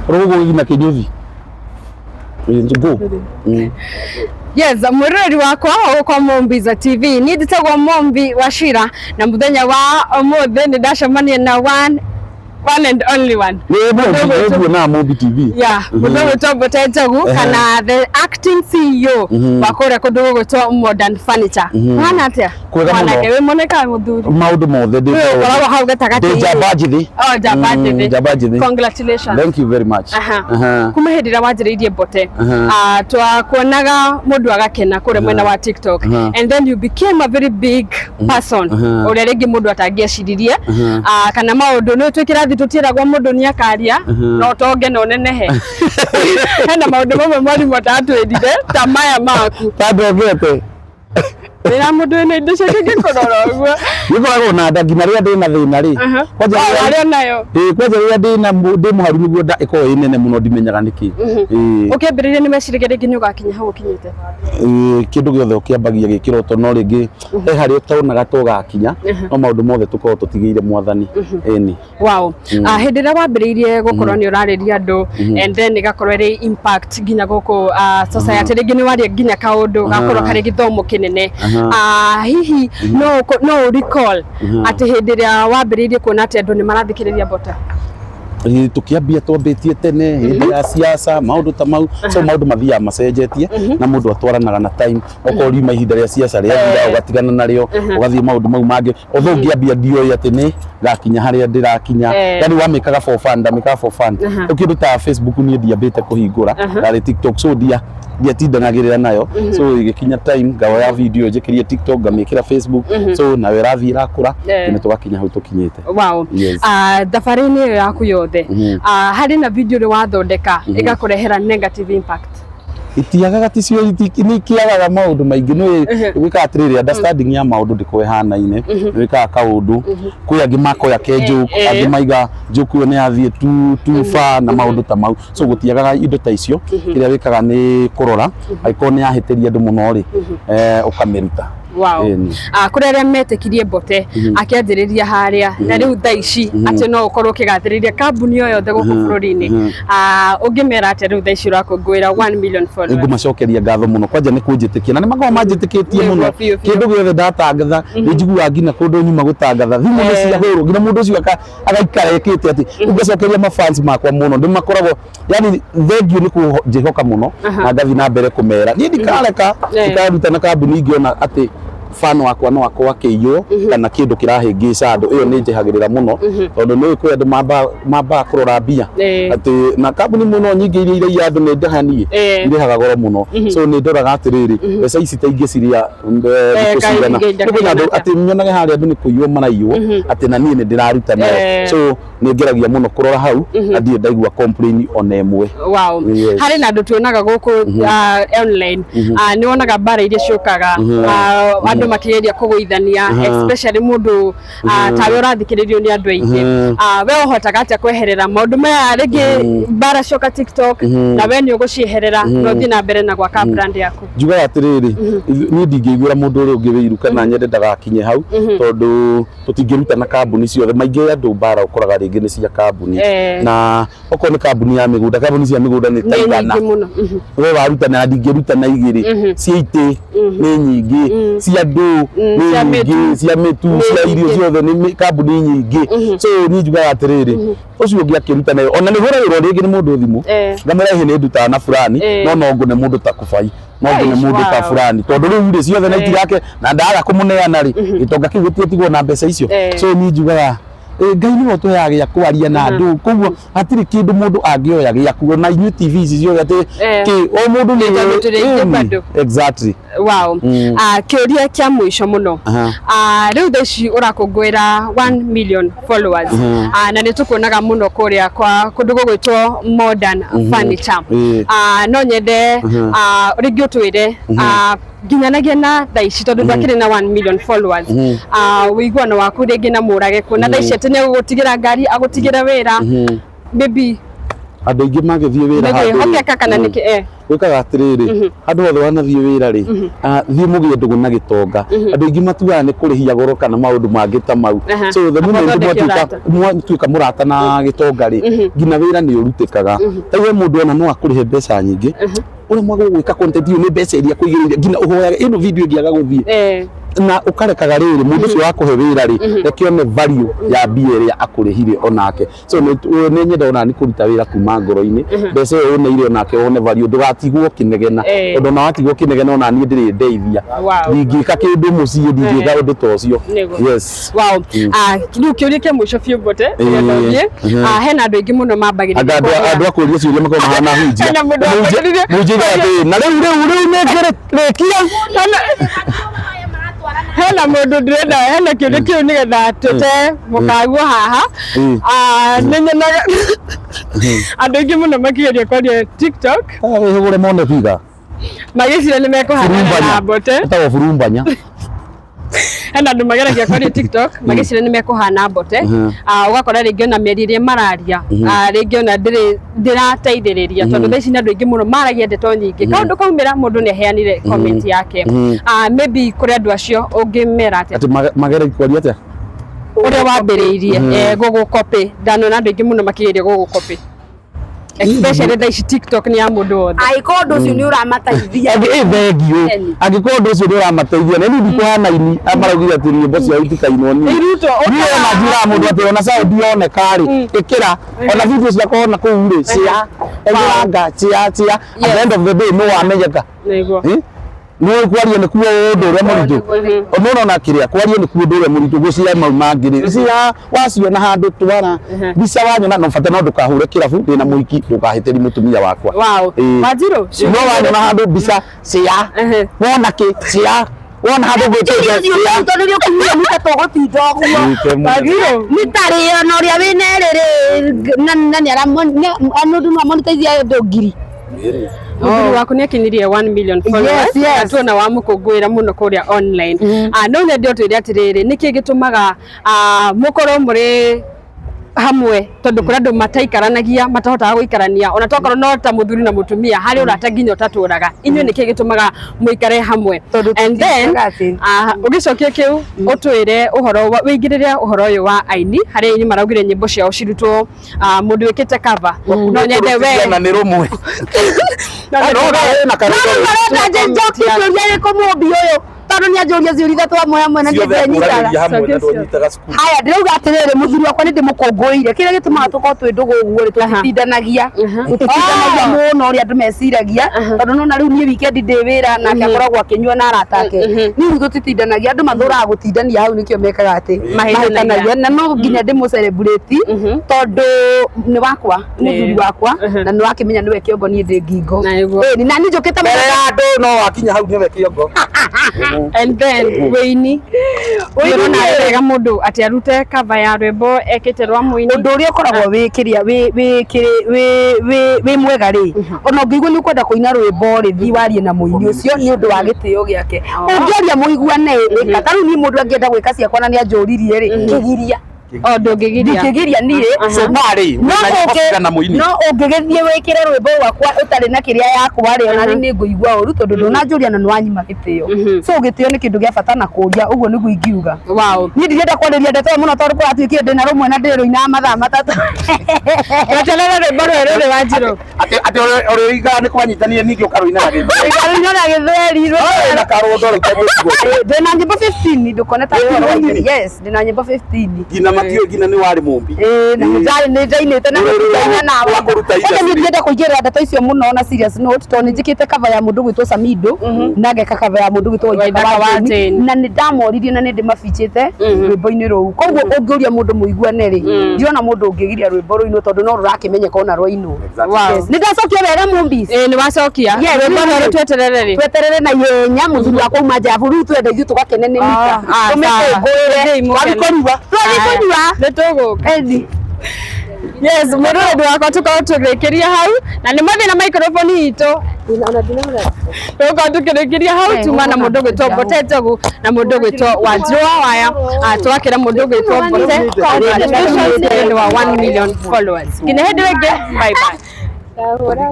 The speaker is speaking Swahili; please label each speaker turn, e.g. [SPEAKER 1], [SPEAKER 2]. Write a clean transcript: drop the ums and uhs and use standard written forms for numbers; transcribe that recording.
[SPEAKER 1] rogo ina kinyuthi go.
[SPEAKER 2] Yes, murori wakwa kwa Mombiza TV ni nditagwa Mombi Wachira na muthenya wa umuthe ni ndacemania na one and only one.
[SPEAKER 1] Ni na Mombi TV.
[SPEAKER 2] Yeah, muthenya tombo tetagu kana the acting CEO wa kore kundu gwitwa Modern Furniture. Hana atia? Wana kewe moneka muthuri.
[SPEAKER 1] Maundu mothe ndi.
[SPEAKER 2] Koragwo hau gatagati.
[SPEAKER 1] Jabajithi.
[SPEAKER 2] Oh, Jabajithi. Congratulations.
[SPEAKER 1] Thank you very much.
[SPEAKER 2] Kuma hindira wanjiriirie Bote. Twakuonaga mundu agakena kure mwena wa TikTok and then you became a very big person. Uria ringi mundu atangiaciririe kana maundu ni twikirathi tutiragwo mundu ni akaria no tonge no nenehe. Hena maundu mamwe mwalimu atatwendire ta maya maku.
[SPEAKER 1] Tandogete.
[SPEAKER 2] Ira mundu ene indo ciake ngikorora uguo.
[SPEAKER 1] Nikoragwo na ndagi na ria ndina thina ri.
[SPEAKER 2] Kwaje ria nayo.
[SPEAKER 1] Kwaje ria ndina ndi muharu niguo iko inene muno ndimenyaga niki.
[SPEAKER 2] Ukembiririe ni mecirige ringi ni ugakinya hau ukinyite.
[SPEAKER 1] Kindu giothe ukiambagia gikiroto no ringi hari utaonaga tugakinya no maundu mothe tukorwo tutigire mwathani. Eni.
[SPEAKER 2] Wow. Hindira wambiriirie gukorwo ni urariria andu and then igakorwo ri impact ginya guku society ringi ni wari ginya kaundu gakorwo kari githomo kinene. Hihi no recall ati hindiria wambiriirie kuona ati andu ni marathikiriria Bota.
[SPEAKER 1] Tukiambia twambitie tene hindi ya siasa maundu ta mau so maundu mathia macenjetie na mundu atwaranaga na time okori mahinda ya siasa ria ugatigana nario ugathie maundu mau mangi otho ngiambia ndio ati ni gakinya haria ndirakinya yani wamikaga for fun ndamikaga for fun ukiruta Facebook ni ndiambite kuhingura na TikTok so ndiatindangagirira nayo so igikinya time ngawa video njikirie TikTok ngamikira Facebook so nawe rathi irakura ni tugakinya hau tukinyite.
[SPEAKER 2] Wow. Thabarĩ-inĩ ĩyo yaku yothe harĩ na video ri wathondeka igakurehera negative impact?
[SPEAKER 1] Itiagaga ticio ni kiagaga maundu maingi no gwika atiriri understanding ya maundu ndikuhana-ine gwika kaundu kwi angi makoya kenju angi maiga njuku ne athie tu fa na maundu ta mau so gutiagaga indo ta icio kiria wikaga ni kurora aiko ni ahitiria andu muno ri ukamiruta.
[SPEAKER 2] Wow. Kuri aria metikirie Bote akianjiriria haria na riu thaici ati no ukorwo kigathiriria kambuni yo yothe guku bururi-ini ungimera ati riu thaici urakungwira 1 million followers.
[SPEAKER 1] Ngumacokeria ngatho muno kwanja ni kunjitikia na ni mago manjitikitie muno kindu giothe ndatangatha ni njiguaga ngina kundu nyuma gutangatha thimu ni cia huru ngina mundu ucio agaikara ekite ati ngucokeria ma fans makwa muno ndi makoragwo yani thengiu ni kunjihoka muno na ngathi na mbere kumera ni ndikareka ndikaruta na kambuni ingiona ati fan wakwa no akwa kiyo kana kindu kirahingica andu iyo ni njihagirira muno tondu ni kwi andu mamba kurora mbia ati na kambuni muno nyingi iria andu ni ndahanie ndihaga goro muno so ni ndoraga atiriri mbeca ici taingi ciria ndikucigana ni andu ati nyonage haria andu ni kuiyo maraiywo ati na nie ni ndiraruta nayo so ni ngeragia muno kurora hau athie ndaigua complain ona emwe.
[SPEAKER 2] Wow. Hari na andu tuonaga guku online ni wonaga bara iria ciukaga andu makigeria kuguithania especially mundu tawe urathikiririo ni andu aingi we uhotaga atia kweherera maundu maya ringi bara coka TikTok na we ni ugucieherera no thii na mbere na gwaka brand yaku?
[SPEAKER 1] Njugaga atiriri ni ndingigura mundu uri ungiwiru kana nyende ndagakinye hau tondu tutingiruta na kambuni ciothe maingi andu bara ukoraga ringi ni cia kambuni na oko ni kambuni ya migunda kambuni cia migunda ni taigana we waruta na ndingiruta na igiri cia ite ni nyingi cia ndu ni nyingi cia mitu cia irio ciothe ni kambuni nyingi so ni njugaga atiriri ucio ungi akiruta nayo ona ni huragirwo ringi ni mundu thimu ngamera ni nduta na fulani no ngune mundu ta kubai no ngune mundu ta fulani tondu riu ndi ciothe na iti yake na ndaga kumuneana ri gitonga kiu gitietigwo na mbeca icio so ni njugaga Ngai ni wotu ya gya kwaria na andu koguo hatiri kindu mundu angioya gya kuo na inyuĩ TV ici ciothe ati ki o mundu ni exactly.
[SPEAKER 2] Wow. Kiuria kia mwisho muno riu thaici urakungwira 1 million followers na ni tukuonaga muno kuria kwa kundu gugwitwo Modern Furniture no nyende ringi utwire ginyanagia na thaici tondu ndakiri na 1 million followers wiguano waku ringi na murage kuna thaici ati ni gutigira ngari agutigira wira maybe
[SPEAKER 1] andå aingä magäthiä wä ra
[SPEAKER 2] hokeka kana nä
[SPEAKER 1] gwikaga atiriri andå othe wanathiä wä ra rä thiä må gä ndå na gä tonga andå aingä matuaga nä kå rä hia goro kana maå ndå mangä ta mau so the moment mwatuä ka må rata na gä tonga rä nginya wä ra nä å rutä kaga tauwe må ndå ona no akå rä he mbeca nyingä å rä mwagå gwä ka content ä yo nä mbeca iria kå igä rä ria nginya å hoyaga ä no video ĩngĩaga gå thiä na ukarekaga riri mundu ucio wakuhe wira ri reke one value ya mbia iria akurihire onake so ni nyenda ona ni kuruta wira kuma ngoro-ini mbeca iyo one ire onake one value ndugatigwo kinegena undu na watigwo kinegena ona ni ndiri ndeithia ndingika kindu mucii ndingika undu ta ucio yes
[SPEAKER 2] wow kidu kiuria kia mwisho biu bote hena andu aingi muno mambagirira
[SPEAKER 1] andu akuria ciuria makona hana hunjia munjiga ati na riu negerekia
[SPEAKER 2] hena mundu ndirenda hena kiuria kiu nigetha tute mukaguo haha nĩ nyonaga andũ aingĩ mũno makĩgeria kwaria TikTok
[SPEAKER 1] hũre mone biga
[SPEAKER 2] magĩciria nĩ mekũhana na mbote
[SPEAKER 1] ĩtagwo burumbanya
[SPEAKER 2] hena andũ mageragia kwaria TikTok magĩciria nĩ mekũhana mbote ũgakora rĩngĩ ona mĩario ĩrĩa mararia rĩngĩ ona ndĩrateithĩrĩria tondũ thaa ici nĩ andũ aingĩ mũno maragia ndeto nyingĩ kaũndũ kaumĩra mũndũ nĩ aheanire comment yake maybe kũrĩ andũ acio ũngĩmera atĩa
[SPEAKER 1] mageragia kwaria atĩa
[SPEAKER 2] ũrĩa wambĩrĩirie gũgũcopy ndanona andũ aingĩ mũno makĩgeria gũgũcopy especially thaa ici TikTok ni ya mundu wothe
[SPEAKER 3] aiko ndu ucio ni uramateithia
[SPEAKER 1] thengio angĩkorwo ndu ucio ni uramateithia na nini kuhana ini amaraugire ati nyimbo cia itikainwo ni
[SPEAKER 2] iruto
[SPEAKER 1] ona njira mundu ati ona sound yoneka ri ikira ona video cia kuona kuu ri cia engiranga cia at the end of the day no wamenyeka
[SPEAKER 2] niguo
[SPEAKER 1] no kwaria ni kuo undu uria muritu ono na kiria kwaria ni kuo undu uria muritu gucia mau mangiri cia waciona handu twara bica wanyona no fata no ndukahure kirabu ndina muiki ndukahiteri mutumia wakwa
[SPEAKER 2] wow Wanjiru
[SPEAKER 1] no wanyona handu bica cia wona ki cia wona handu gweteja cia
[SPEAKER 3] tondu ni ukunywa mutatogo tidogo
[SPEAKER 2] Wanjiru
[SPEAKER 3] ni tari ona uria wina riri nani andu no monetizia ndongiri
[SPEAKER 2] Mũthuri waku nĩ akinyirie 1 million followers atuona wa mũkũngũĩra mũno kũrĩa online no nyendia ũtwĩre atĩrĩrĩ nĩkĩ gĩtũmaga mũkorwo mũrĩ hamwe tondu kũrĩ andũ mataikaranagia matahotaga gũikarania ona tokorwo no ta mũthuri na mũtumia harĩ ũrata nginya ũtatũraga inyuĩ nĩkĩ gĩtũmaga mũikare hamwe and then ũgĩcokia kĩu ũtwĩre ũhoro wĩingĩrĩre ũhoro ũyũ wa aini harĩa aini maraugire nyĩmbo ciao cirutwo mũndũ wĩkĩte cover no nyende we
[SPEAKER 1] na nĩ rũmwe
[SPEAKER 3] na karenda njoki kũria kũmũmbi ũyũ tondu ni anjuria ciũria ithatũ hamwe na ndĩnyitaga haya ndĩrauga atĩrĩrĩ mũthuri wakwa nĩ ndĩmũkũngũĩire kĩrĩa gĩtũmaga tũkorwo twĩ ndũgũ ũguo tũtindanagia mũno ũrĩa andũ meciragia tondũ nona rĩu niĩ weekend ndĩ wĩra nake akoragwo akĩnyua na arata ake niĩ tũtitindanagia andũ mathũraga gũtindania hau nĩkĩo mekaga atĩ mahĩtanagia na no nginya ndĩmũ celebrate tondũ nĩ wakwa mũthuri wakwa na nĩ wakĩmenya nĩwe kĩongo niĩ ndĩ ngingo na niĩ njũkĩte
[SPEAKER 1] mbere ya andũ no wakinya hau nĩwe kĩongo
[SPEAKER 2] and then Wayne urona wega mundu ati arute cover ya rwimbo ekite rwa muini
[SPEAKER 3] undu uria ukoragwo wikiria wi mwega ri ona ngĩigua ni ukwenda kuina rwimbo rithi warie na muini ucio ni undu wa gitio giake ungiaria muiguane kataru ni mundu angienda gwika ciakwa na ni anjuririe ri kigiria ndũngĩgiria niĩ no ũngĩgĩthiĩ wĩkĩre rwĩmbo rwakwa ũtarĩ na kĩrĩa yakwa rĩ ona nĩ ngũigua ũru tondũ ndũnanjũria na nĩwanyima gĩtĩo so gĩtĩo nĩ kĩndũ gĩa bata na kũria ũguo nĩguo ingiuga niĩ ndirenda kwarĩria ndeto mũno tondũ kũratuĩkire ndĩna rũmwe na ndĩrũina mathaa matatũ
[SPEAKER 2] weterere rwĩmbo rwerũ rĩ Wanjiru
[SPEAKER 1] atĩ ũrĩigaga nĩ kwanyitanire ningĩ ũkarũina
[SPEAKER 3] na gĩthweri
[SPEAKER 1] na karũndoro
[SPEAKER 3] ndĩna nyĩmbo 15 ndũkoneta yes ndĩna nyĩmbo 15
[SPEAKER 1] gina ni wari mumbi
[SPEAKER 3] na njari ni ndainite na nĩ ndĩrenda kũingĩrĩra ndeto icio mũno na serious note tondũ njĩkĩte cover ya mũndũ gwĩtwo Samido na ngeka cover ya mũndũ gwĩtwo Wajini na nĩ ndamoririe na nĩ ndĩmabichĩte rwĩmbo-inĩ rũu koguo ũngĩũria mũndũ mũiguane rĩ ndirona mũndũ ũngĩgiria rwĩmbo rũinũ tondũ no rũrakĩmenyeka ona rwainũ nĩ ndacokia wega Mumbis
[SPEAKER 2] nĩ wacokia rwĩmbo rũrũ
[SPEAKER 3] tweterere na ihenya mũthuri wa kuuma Njabu rĩu twende ithuĩ tũgakene nĩ mika tũmĩkũngũĩre wabikũnyua
[SPEAKER 2] Edi. Yes, mũrũndũ wakwa tukorwo tũgĩkĩria hau na nĩ mathiĩ na microphone itũ tukorwo tũkĩrĩkĩria hau tuma na mũndũ gwĩtwo Mbote Njogu na mũndũ gwĩtwo Wanjiru wa Waya twakĩra mũndũ gwĩtwo Mbote congratulations wa 1 million followers nginya hĩndĩ ĩngĩ bye bye. Ndahũra